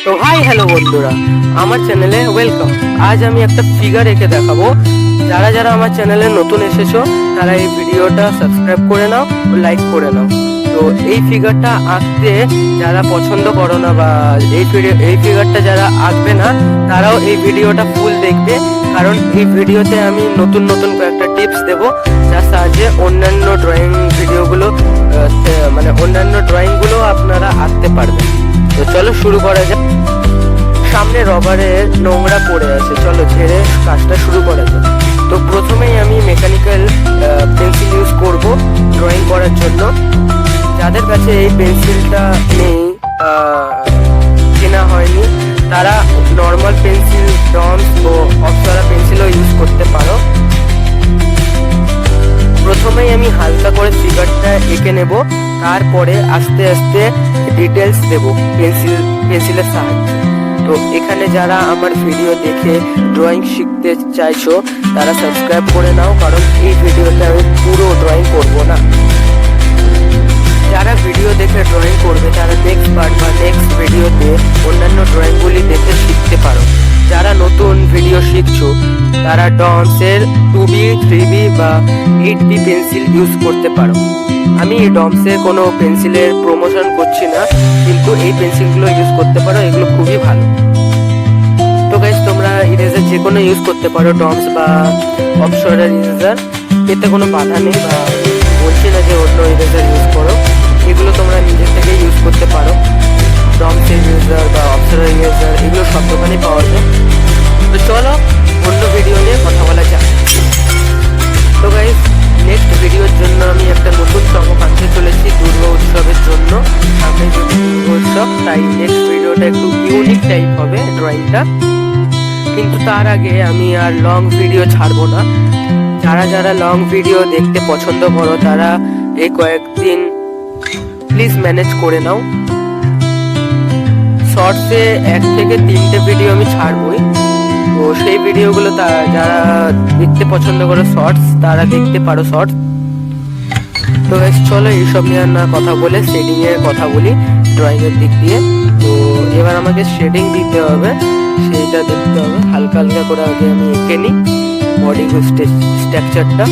তো hi hello বন্ধুরা, আমার চ্যানেলে ওয়েলকাম। আজ আমি একটা ফিগার এঁকে দেখাবো। যারা যারা আমার চ্যানেলে নতুন এসেছো তারা এই ভিডিওটা সাবস্ক্রাইব করে নাও ও লাইক করে নাও। তো এই ফিগারটা আঁকতে যারা পছন্দ করো না বা এই ফিগারটা যারা আঁকবে না তারাও এই ভিডিওটা ফুল দেখবে, কারণ এই ভিডিওতে আমি নতুন নতুন কয়েকটা টিপস দেবো যার সাহায্যে অন্যান্য ড্রয়িংগুলো আপনারা আঁকতে পারবেন। তো চলো শুরু করা যাক। সামনে রবারের নোংরা পড়ে আছে, চলো ঝেড়ে কাজটা শুরু করা যাক। তো প্রথমেই আমি মেকানিক্যাল পেন্সিল ইউজ করব ড্রয়িং করার জন্য। যাদের কাছে এই পেন্সিলটা নেই, কেনা হয়নি, তারা নর্মাল পেন্সিল, ডমস ও অপ্সরা পেন্সিলও ইউজ করতে পারো। প্রথমেই আমি হালকা করে ফিগারটা এঁকে নেব, তারপরে আস্তে আস্তে ডিটেলস দেব পেন্সিলের সাহায্যে। তো এখানে যারা আমার ভিডিও দেখে ড্রয়িং শিখতে চাইছো তারা সাবস্ক্রাইব করে নাও, কারণ এই ভিডিওতে আমি পুরো ড্রয়িং করব না। যারা ভিডিও দেখে ড্রয়িং করবে তারা নেক্সট পার্ট বা নেক্সট ভিডিওতে অন্যান্য ড্রয়িংগুলি দেখে শিখতে পারো। যারা নতুন ভিডিও শিখছো তারা ডমসের 2B, 3B বা 8B পেন্সিল ইউজ করতে পারো। আমি ডমসের কোনো পেন্সিলের প্রমোশন করছি না, কিন্তু এই পেন্সিলগুলো ইউজ করতে পারো, এগুলো খুবই ভালো। তো গাইস, তোমরা ইরেজার যে কোনো ইউজ করতে পারো, ডমস বা অপসরার ইরেজার, এতে কোনো বাধা নেই, বা বলছি না যে অন্য ইরেজার ইউজ করো। এগুলো তোমরা নিজের থেকে ইউজ করতে পারো। ডমসের ইরেজার বা অপসরার ইরেজার এগুলো সব দোকানেই পাওয়া যায়। তো চলো অন্য ভিডিও নিয়ে কথা বলা যাক। তো গাইস, নেক্সট ভিডিওর জন্য আমি একটা নতুন চমক আনতে চলেছি দুর্গা উৎসবের জন্য। সামনে যদি দুর্গা উৎসব, তাই নেক্সট ভিডিওটা একটু ইউনিক টাইপ হবে ড্রয়িংটা। কিন্তু তার আগে আমি আর লং ভিডিও ছাড়বো না। যারা যারা লং ভিডিও দেখতে পছন্দ করো তারা এই কয়েকদিন প্লিজ ম্যানেজ করে নাও। শর্টসে 1 থেকে 3টে ভিডিও আমি ছাড়বই। তো সেই ভিডিওগুলো যারা দেখতে পছন্দ করো শর্টস, তারা দেখতে পারো শর্টস। তো গাইস, চলো এইসব নিয়ে না কথা বলে শেডিং এর কথা বলি ড্রয়িং এর দিক দিয়ে। তো এবার আমাকে শেডিং দিতে হবে, সেইটা দেখতে হবে। হালকা হালকা করে আগে আমি এঁকে নিই বডি স্ট্রাকচারটা।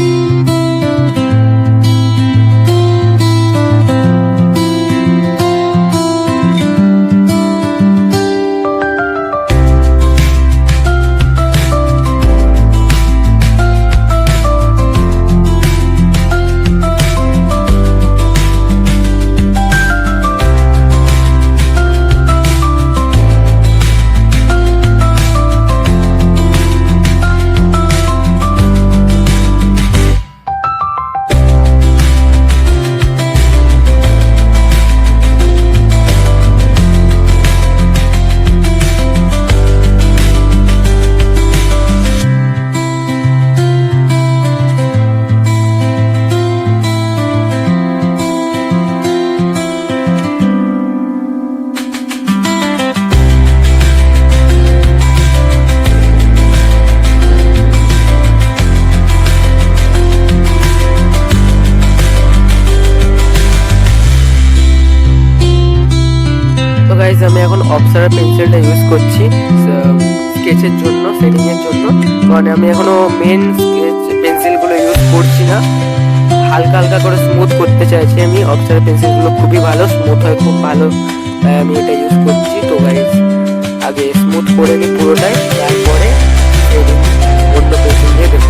আমি এখন অপসরা পেন্সিলটা ইউজ করছি স্কেচের জন্য, শেডিং এর জন্য। মানে আমি এখনো মেন স্কেচ পেন্সিলগুলো ইউজ করছি না, হালকা হালকা করে স্মুথ করতে চাইছি আমি। অপসরা পেন্সিলগুলো খুবই ভালো, স্মুথ হয় খুব ভালো, তাই আমি এটা ইউজ করছি। তো গাইস, আগে স্মুথ করে নিই পুরোটাই, তারপরে অন্য পেন্সিল দিয়ে দেবো।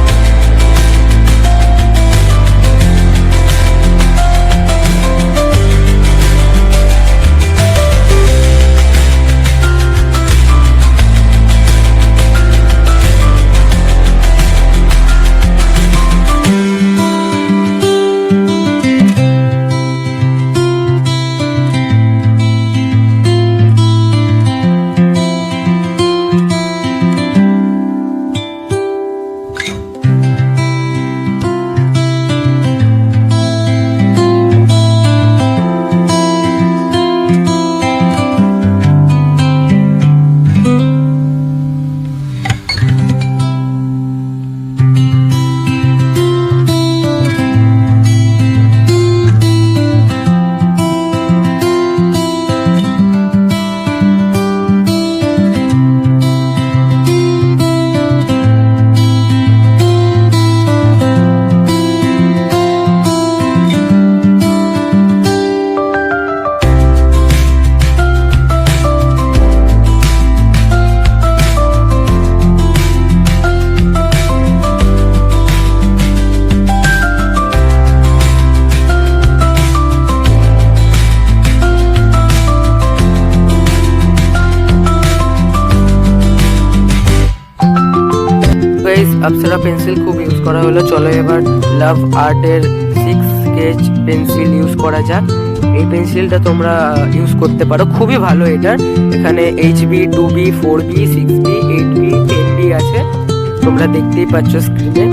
অপ্সরা পেন্সিল খুব ইউজ করা হলো। চলো এবার লাভ আর্টের 6 স্কেচ পেন্সিল ইউজ করা যাক। এই পেন্সিলটা তোমরা ইউজ করতে পারো, খুবই ভালো এটার। এখানে HB 2B 4B 6B 8B 10B আছে, তোমরা দেখতেই পাচ্ছ স্ক্রিনে।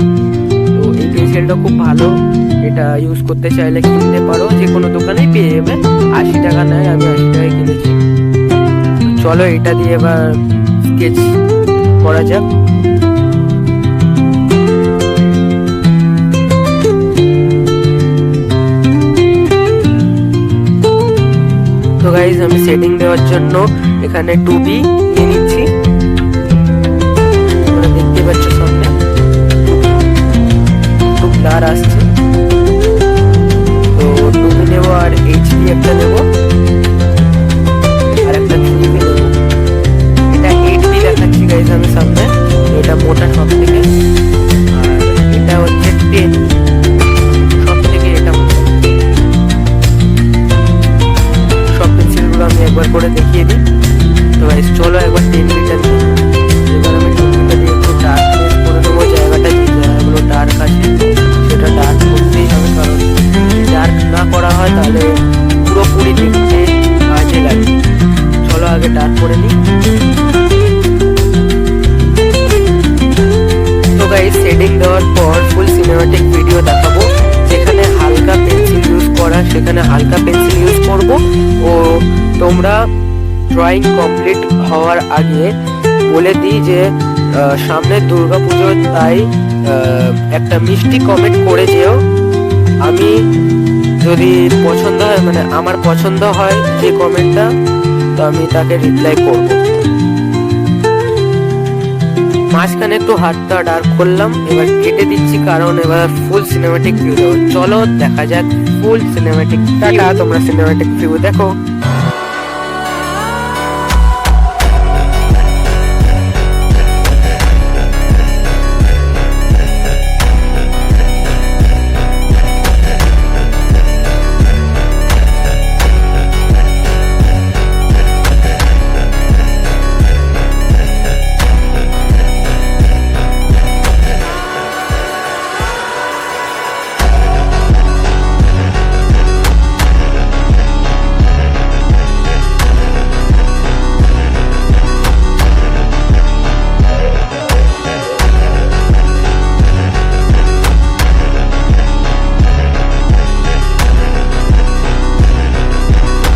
তো এই পেন্সিলটা খুব ভালো, এটা ইউজ করতে চাইলে কিনতে পারো, যে কোনো দোকানেই পেয়ে যাবে। 80 টাকা নেয়, আমি 80 টাকায় কিনেছি। চলো এটা দিয়ে এবার স্কেচ করা যাক। তো গাইজ আমি সেটিং দেওয়ার জন্য এখানে 2B নিয়ে নিচ্ছি, তোমরা দেখতে পাচ্ছ সামনে খুব ব্লার আসছে। তো 2B নেবো আর HB একটা নেবো আর একটা 3B নেবো। এটা 8B দেখাচ্ছি গাইজ আমি সামনে, এটা মোটা সব থেকে, আর এটা হচ্ছে 10 সব থেকে, এটা সব পেন্সিলগুলো আমি একবার করে দেখিয়ে দিই। তো গাইজ চলো একবার 10Bটা নিই। এবার আমি 10Bটা দিয়ে একটু ডার্কনেস করে দেবো, জায়গাটা যে জায়গাগুলো ডার্ক আছে সেটা ডার্ক করতেই হবে, কারণ ডার্ক না করা হয় তাহলে পুরোপুরি দেখতে বাজে লাগে। চলো আগে ডার্ক করে নিই। তো গাইজ সেটিং দেওয়ার পর ফুল সিনেমাটিক ভিডিও দেখাবো, যেখানে হালকা পেন্সিল ইউজ করা সেখানে হালকা পেন্সিল ইউজ করব। ও তোমরা ড্রয়িং কমপ্লিট হওয়ার আগে বলে দিই যে সামনে দুর্গাপুজো, তাই একটা মিষ্টি কমেন্ট করে যেও। আমি যদি পছন্দ হয়, মানে আমার পছন্দ হয় যে কমেন্টটা, তো আমি তাকে রিপ্লাই করব। মাঝখানে একটু হাতটা ডার্ক করলাম, এবার কেটে দিচ্ছি কারণ এবার ফুল সিনেমাটিক ভিউ দেবো। চলো দেখা যাক ফুল সিনেমাটিক। টাটা, তোমরা সিনেমাটিক ভিউ দেখো।